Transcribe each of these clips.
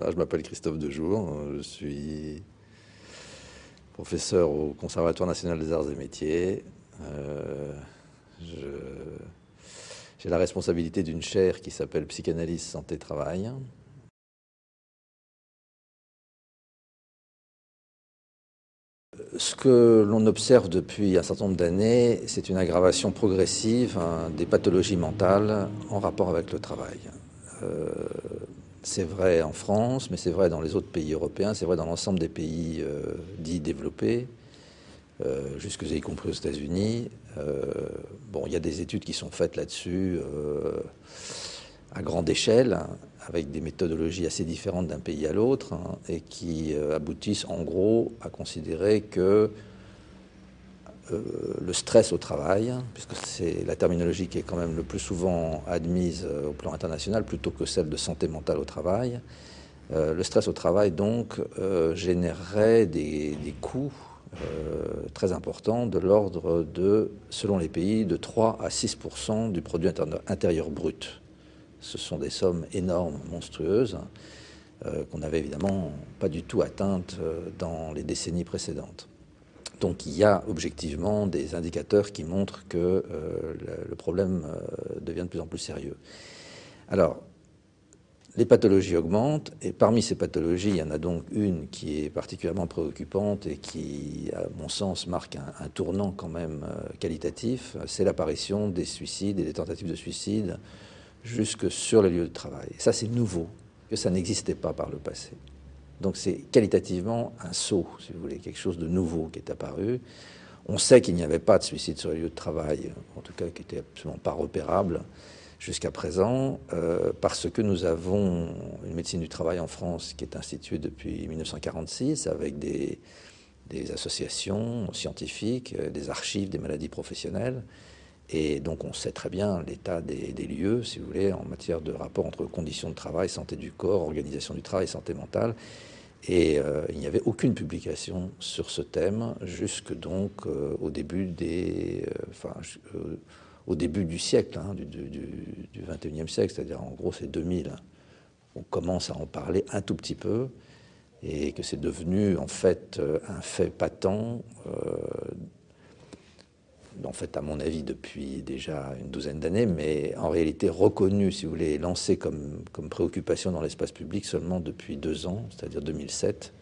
Voilà, je m'appelle Christophe Dejour, je suis professeur au Conservatoire national des arts et métiers. J'ai la responsabilité d'une chaire qui s'appelle Psychanalyse, santé, travail. Ce que l'on observe depuis un certain nombre d'années, c'est une aggravation progressive des pathologies mentales en rapport avec le travail. C'est vrai en France, mais c'est vrai dans les autres pays européens, c'est vrai dans l'ensemble des pays dits développés, jusque y compris aux États-Unis. Bon, il y a des études qui sont faites là-dessus à grande échelle, avec des méthodologies assez différentes d'un pays à l'autre, et qui aboutissent en gros à considérer que le stress au travail, puisque c'est la terminologie qui est quand même le plus souvent admise au plan international, plutôt que celle de santé mentale au travail, le stress au travail donc générerait des coûts très importants de l'ordre de, selon les pays, de 3 à 6% du produit intérieur brut. Ce sont des sommes énormes, monstrueuses, qu'on n'avait évidemment pas du tout atteintes dans les décennies précédentes. Donc il y a objectivement des indicateurs qui montrent que le problème devient de plus en plus sérieux. Alors, les pathologies augmentent, et parmi ces pathologies, il y en a donc une qui est particulièrement préoccupante et qui, à mon sens, marque un tournant quand même qualitatif, c'est l'apparition des suicides et des tentatives de suicide jusque sur les lieux de travail. Et ça, c'est nouveau, que ça n'existait pas par le passé. Donc c'est qualitativement un saut, si vous voulez, quelque chose de nouveau qui est apparu. On sait qu'il n'y avait pas de suicide sur les lieux de travail, en tout cas qui n'était absolument pas repérable jusqu'à présent, parce que nous avons une médecine du travail en France qui est instituée depuis 1946 avec des associations scientifiques, des archives des maladies professionnelles. Et donc on sait très bien l'état des lieux, si vous voulez, en matière de rapport entre conditions de travail, santé du corps, organisation du travail, santé mentale. Et il n'y avait aucune publication sur ce thème jusque donc au début au début du siècle, du 21e siècle, c'est-à-dire en gros c'est 2000. On commence à en parler un tout petit peu et que c'est devenu en fait un fait patent. En fait, à mon avis, depuis déjà une douzaine d'années, mais en réalité reconnu, si vous voulez, lancé comme préoccupation dans l'espace public seulement depuis 2 ans, c'est-à-dire 2007,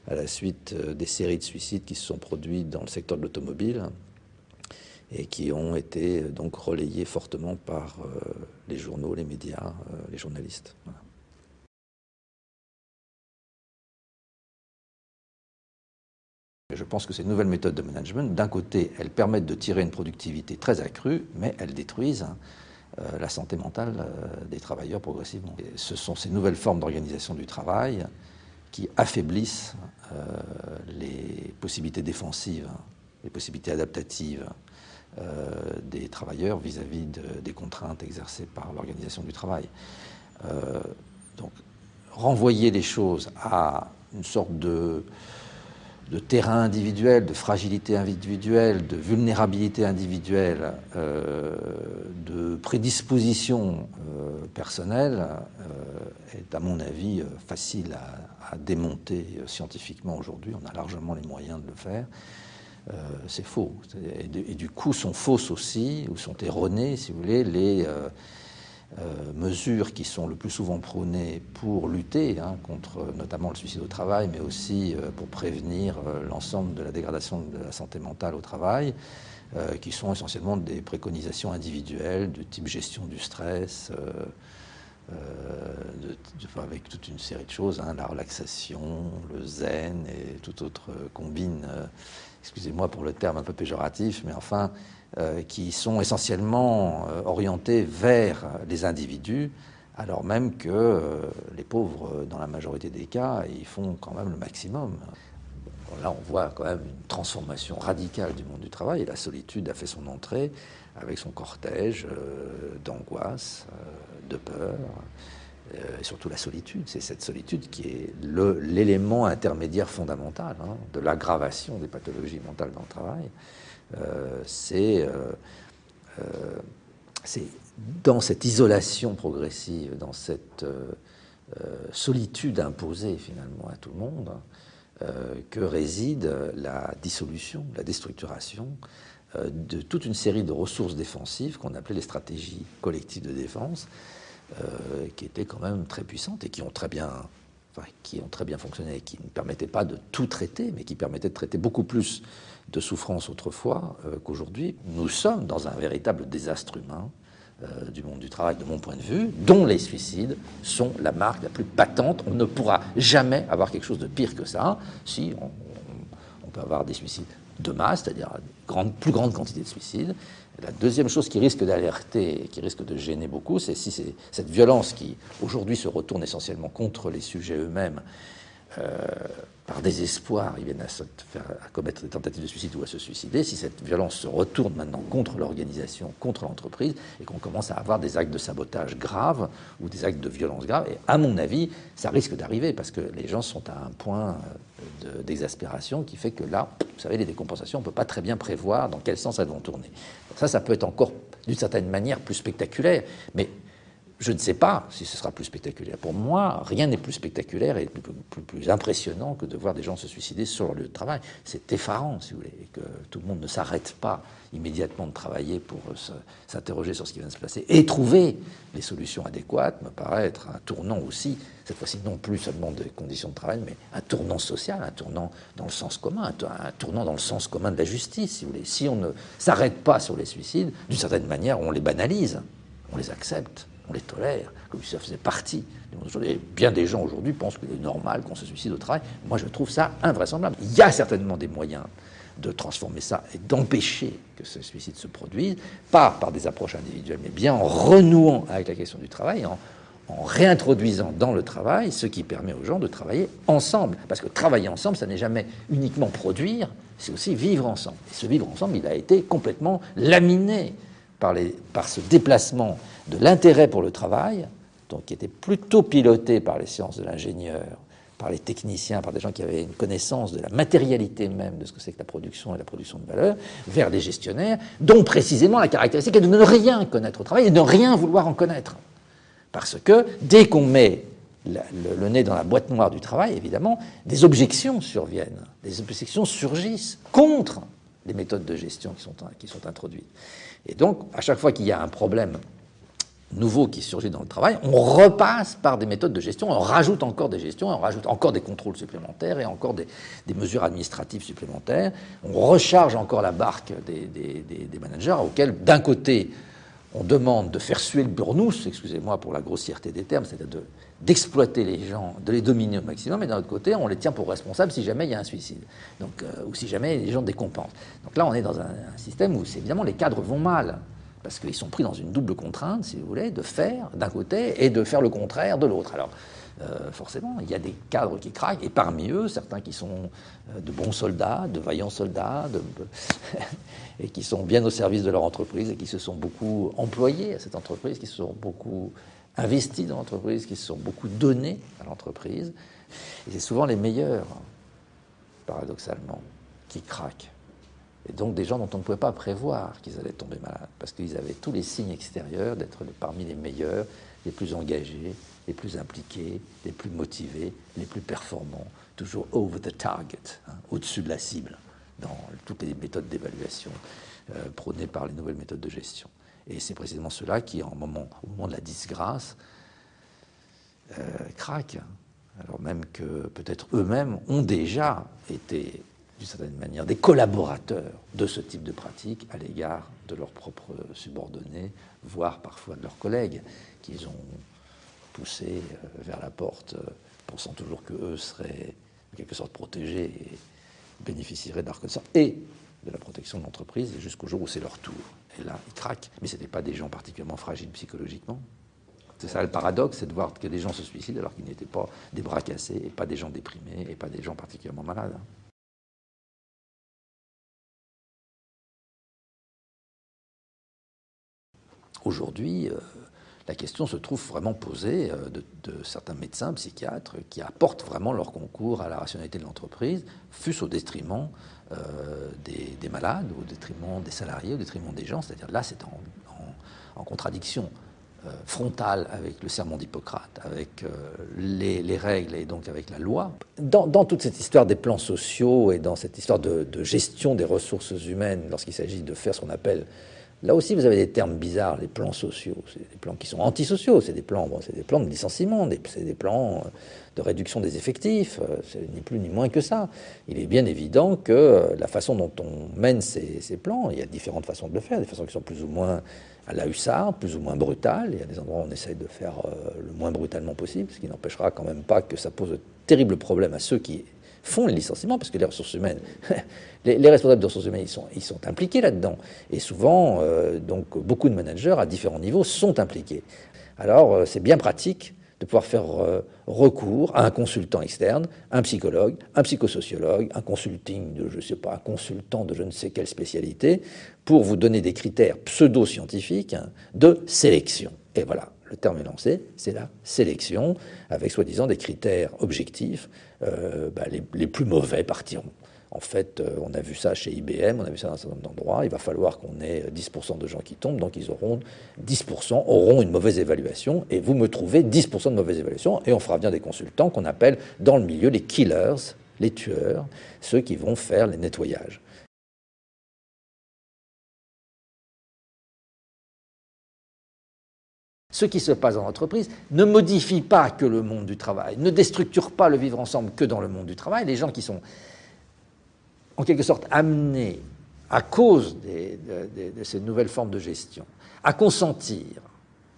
à la suite des séries de suicides qui se sont produits dans le secteur de l'automobile et qui ont été donc relayés fortement par les journaux, les médias, les journalistes. Voilà. Je pense que ces nouvelles méthodes de management, d'un côté, elles permettent de tirer une productivité très accrue, mais elles détruisent la santé mentale des travailleurs progressivement. Et ce sont ces nouvelles formes d'organisation du travail qui affaiblissent les possibilités défensives, les possibilités adaptatives des travailleurs vis-à-vis des contraintes exercées par l'organisation du travail. Donc, renvoyer les choses à une sorte de terrain individuel, de fragilité individuelle, de vulnérabilité individuelle, de prédisposition personnelle, est à mon avis facile à démonter scientifiquement aujourd'hui. On a largement les moyens de le faire. C'est faux. Et du coup sont fausses aussi, ou sont erronées, si vous voulez, les mesures qui sont le plus souvent prônées pour lutter contre notamment le suicide au travail, mais aussi pour prévenir l'ensemble de la dégradation de la santé mentale au travail, qui sont essentiellement des préconisations individuelles de type gestion du stress, avec toute une série de choses, la relaxation, le zen et toute autre combine, excusez-moi pour le terme un peu péjoratif, mais enfin, qui sont essentiellement orientés vers les individus, alors même que les pauvres, dans la majorité des cas, ils font quand même le maximum. Bon, là, on voit quand même une transformation radicale du monde du travail, et la solitude a fait son entrée avec son cortège d'angoisse, de peur, et surtout la solitude. C'est cette solitude qui est l'élément intermédiaire fondamental de l'aggravation des pathologies mentales dans le travail. C'est dans cette isolation progressive, dans cette solitude imposée finalement à tout le monde que réside la dissolution, la déstructuration de toute une série de ressources défensives qu'on appelait les stratégies collectives de défense, qui étaient quand même très puissantes et qui ont très bien fonctionné, qui ne permettaient pas de tout traiter, mais qui permettaient de traiter beaucoup plus de souffrances autrefois qu'aujourd'hui. Nous sommes dans un véritable désastre humain du monde du travail, de mon point de vue, dont les suicides sont la marque la plus patente. On ne pourra jamais avoir quelque chose de pire que ça. Si on peut avoir des suicides de masse, c'est-à-dire une plus grande quantité de suicides. La deuxième chose qui risque d'alerter, qui risque de gêner beaucoup, c'est si c'est cette violence qui, aujourd'hui, se retourne essentiellement contre les sujets eux-mêmes, par désespoir, ils viennent à commettre des tentatives de suicide ou à se suicider, si cette violence se retourne maintenant contre l'organisation, contre l'entreprise, et qu'on commence à avoir des actes de sabotage graves ou des actes de violence graves, et à mon avis, ça risque d'arriver, parce que les gens sont à un point d'exaspération qui fait que là, vous savez, les décompensations, on ne peut pas très bien prévoir dans quel sens elles vont tourner. Ça peut être encore, d'une certaine manière, plus spectaculaire, mais je ne sais pas si ce sera plus spectaculaire. Pour moi, rien n'est plus spectaculaire et plus impressionnant que de voir des gens se suicider sur leur lieu de travail. C'est effarant, si vous voulez, et que tout le monde ne s'arrête pas immédiatement de travailler pour s'interroger sur ce qui vient de se passer et trouver les solutions adéquates me paraît être un tournant aussi, cette fois-ci non plus seulement des conditions de travail, mais un tournant social, un tournant dans le sens commun, un tournant dans le sens commun de la justice, si vous voulez. Si on ne s'arrête pas sur les suicides, d'une certaine manière, on les banalise, on les accepte. On les tolère, comme si ça faisait partie. Et bien des gens aujourd'hui pensent qu'il est normal qu'on se suicide au travail. Moi, je trouve ça invraisemblable. Il y a certainement des moyens de transformer ça et d'empêcher que ce suicide se produise, pas par des approches individuelles, mais bien en renouant avec la question du travail, en réintroduisant dans le travail ce qui permet aux gens de travailler ensemble. Parce que travailler ensemble, ça n'est jamais uniquement produire, c'est aussi vivre ensemble. Et ce vivre ensemble, il a été complètement laminé par ce déplacement de l'intérêt pour le travail, donc qui était plutôt piloté par les sciences de l'ingénieur, par les techniciens, par des gens qui avaient une connaissance de la matérialité même de ce que c'est que la production et la production de valeur, vers des gestionnaires, dont précisément la caractéristique est de ne rien connaître au travail et de ne rien vouloir en connaître. Parce que dès qu'on met le nez dans la boîte noire du travail, évidemment, des objections surviennent, des objections surgissent contre les méthodes de gestion qui sont introduites. Et donc, à chaque fois qu'il y a un problème nouveau qui surgit dans le travail, on repasse par des méthodes de gestion, on rajoute encore des gestions, on rajoute encore des contrôles supplémentaires et encore des mesures administratives supplémentaires, on recharge encore la barque des managers auxquels, d'un côté, on demande de faire suer le burnous, excusez-moi pour la grossièreté des termes, c'est-à-dire d'exploiter les gens, de les dominer au maximum, et d'un autre côté, on les tient pour responsables si jamais il y a un suicide, donc, ou si jamais les gens décompensent. Donc là, on est dans un système où, évidemment, les cadres vont mal, parce qu'ils sont pris dans une double contrainte, si vous voulez, de faire d'un côté et de faire le contraire de l'autre. Alors, forcément, il y a des cadres qui craquent, et parmi eux, certains qui sont de bons soldats, de vaillants soldats, et qui sont bien au service de leur entreprise, et qui se sont beaucoup employés à cette entreprise, qui se sont beaucoup investis dans l'entreprise, qui se sont beaucoup donnés à l'entreprise. Et c'est souvent les meilleurs, paradoxalement, qui craquent. Et donc des gens dont on ne pouvait pas prévoir qu'ils allaient tomber malades, parce qu'ils avaient tous les signes extérieurs d'être parmi les meilleurs, les plus engagés, les plus impliqués, les plus motivés, les plus performants, toujours over the target, au-dessus de la cible, dans toutes les méthodes d'évaluation prônées par les nouvelles méthodes de gestion. Et c'est précisément ceux-là qui, au moment de la disgrâce, craquent, alors même que peut-être eux-mêmes ont déjà été, d'une certaine manière, des collaborateurs de ce type de pratique à l'égard de leurs propres subordonnés, voire parfois de leurs collègues, qu'ils ont poussés vers la porte, pensant toujours qu'eux seraient en quelque sorte protégés et bénéficieraient de la reconnaissance et de la protection de l'entreprise, jusqu'au jour où c'est leur tour. Et là, ils craquent. Mais ce n'étaient pas des gens particulièrement fragiles psychologiquement. C'est ça le paradoxe, c'est de voir que des gens se suicident alors qu'ils n'étaient pas des bras cassés, et pas des gens déprimés, et pas des gens particulièrement malades. Aujourd'hui, la question se trouve vraiment posée de certains médecins, psychiatres, qui apportent vraiment leur concours à la rationalité de l'entreprise, fût-ce au détriment des malades, au détriment des salariés, au détriment des gens. C'est-à-dire là, c'est en contradiction frontale avec le serment d'Hippocrate, avec les règles et donc avec la loi. Dans toute cette histoire des plans sociaux et dans cette histoire de gestion des ressources humaines, lorsqu'il s'agit de faire ce qu'on appelle... Là aussi, vous avez des termes bizarres, les plans sociaux. C'est des plans qui sont antisociaux, c'est des plans de licenciement, c'est des plans de réduction des effectifs, c'est ni plus ni moins que ça. Il est bien évident que la façon dont on mène ces plans, il y a différentes façons de le faire, des façons qui sont plus ou moins à la hussarde, plus ou moins brutales. Il y a des endroits où on essaye de faire le moins brutalement possible, ce qui n'empêchera quand même pas que ça pose de terribles problèmes à ceux qui font les licenciements, parce que les ressources humaines, les responsables des ressources humaines, ils sont impliqués là-dedans. Et souvent, donc, beaucoup de managers à différents niveaux sont impliqués. Alors, c'est bien pratique de pouvoir faire recours à un consultant externe, un psychologue, un psychosociologue, un consulting de, je sais pas, un consultant de je ne sais quelle spécialité, pour vous donner des critères pseudo-scientifiques de sélection. Et voilà. Le terme est lancé, c'est la sélection, avec soi-disant des critères objectifs. Les plus mauvais partiront. En fait, on a vu ça chez IBM, on a vu ça dans un certain nombre d'endroits. Il va falloir qu'on ait 10% de gens qui tombent, donc 10% auront une mauvaise évaluation, et vous me trouvez 10% de mauvaise évaluation, et on fera venir des consultants qu'on appelle dans le milieu les killers, les tueurs, ceux qui vont faire les nettoyages. Ce qui se passe dans l'entreprise ne modifie pas que le monde du travail, ne déstructure pas le vivre ensemble que dans le monde du travail. Les gens qui sont en quelque sorte amenés, à cause de ces nouvelles formes de gestion, à consentir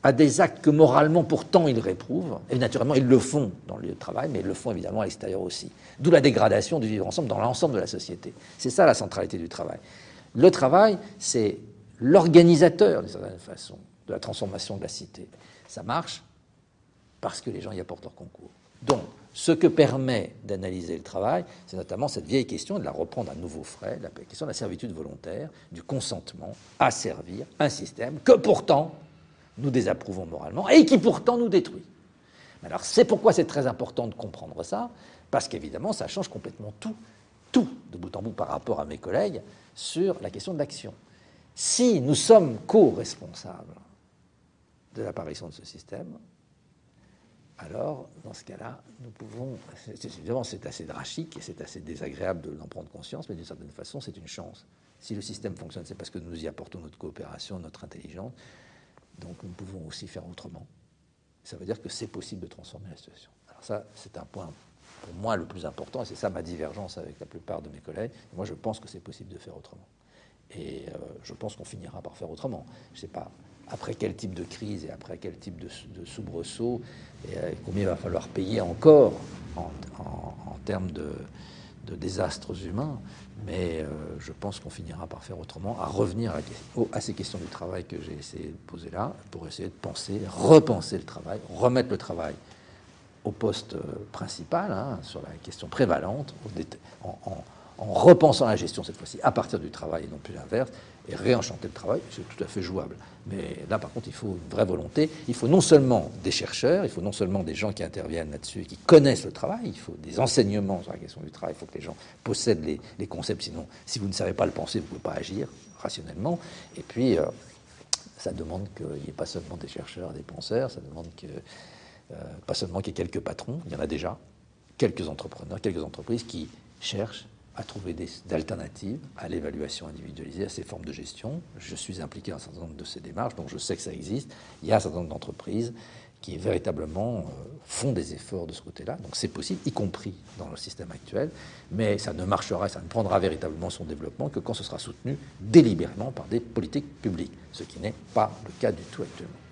à des actes que moralement pourtant ils réprouvent, et naturellement ils le font dans le lieu de travail, mais ils le font évidemment à l'extérieur aussi. D'où la dégradation du vivre ensemble dans l'ensemble de la société. C'est ça la centralité du travail. Le travail, c'est l'organisateur, d'une certaine façon, de la transformation de la cité. Ça marche parce que les gens y apportent leur concours. Donc, ce que permet d'analyser le travail, c'est notamment cette vieille question, de la reprendre à nouveau frais, la question de la servitude volontaire, du consentement à servir un système que pourtant nous désapprouvons moralement et qui pourtant nous détruit. Alors, c'est pourquoi c'est très important de comprendre ça, parce qu'évidemment, ça change complètement tout, de bout en bout par rapport à mes collègues, sur la question de l'action. Si nous sommes co-responsables de l'apparition de ce système, alors, dans ce cas-là, nous pouvons... Évidemment, c'est assez drastique et c'est assez désagréable d'en prendre conscience, mais d'une certaine façon, c'est une chance. Si le système fonctionne, c'est parce que nous y apportons notre coopération, notre intelligence. Donc, nous pouvons aussi faire autrement. Ça veut dire que c'est possible de transformer la situation. Alors ça, c'est un point, pour moi, le plus important, et c'est ça ma divergence avec la plupart de mes collègues. Moi, je pense que c'est possible de faire autrement. Et je pense qu'on finira par faire autrement. Je ne sais pas après quel type de crise et après quel type de soubresaut et combien il va falloir payer encore en termes de désastres humains, mais je pense qu'on finira par faire autrement, à revenir à ces questions du travail que j'ai essayé de poser là, pour essayer de repenser le travail, remettre le travail au poste principal, sur la question prévalente, en repensant la gestion cette fois-ci à partir du travail et non plus l'inverse, et réenchanter le travail, c'est tout à fait jouable. Mais là, par contre, il faut une vraie volonté. Il faut non seulement des chercheurs, il faut non seulement des gens qui interviennent là-dessus et qui connaissent le travail, il faut des enseignements sur la question du travail, il faut que les gens possèdent les concepts, sinon, si vous ne savez pas le penser, vous ne pouvez pas agir rationnellement. Et puis, ça demande qu'il n'y ait pas seulement des chercheurs, des penseurs, ça demande pas seulement qu'il y ait quelques patrons, il y en a déjà, quelques entrepreneurs, quelques entreprises qui cherchent à trouver des alternatives à l'évaluation individualisée, à ces formes de gestion. Je suis impliqué dans un certain nombre de ces démarches, donc je sais que ça existe. Il y a un certain nombre d'entreprises qui véritablement font des efforts de ce côté-là, donc c'est possible, y compris dans le système actuel, mais ça ne marchera, ça ne prendra véritablement son développement que quand ce sera soutenu délibérément par des politiques publiques, ce qui n'est pas le cas du tout actuellement.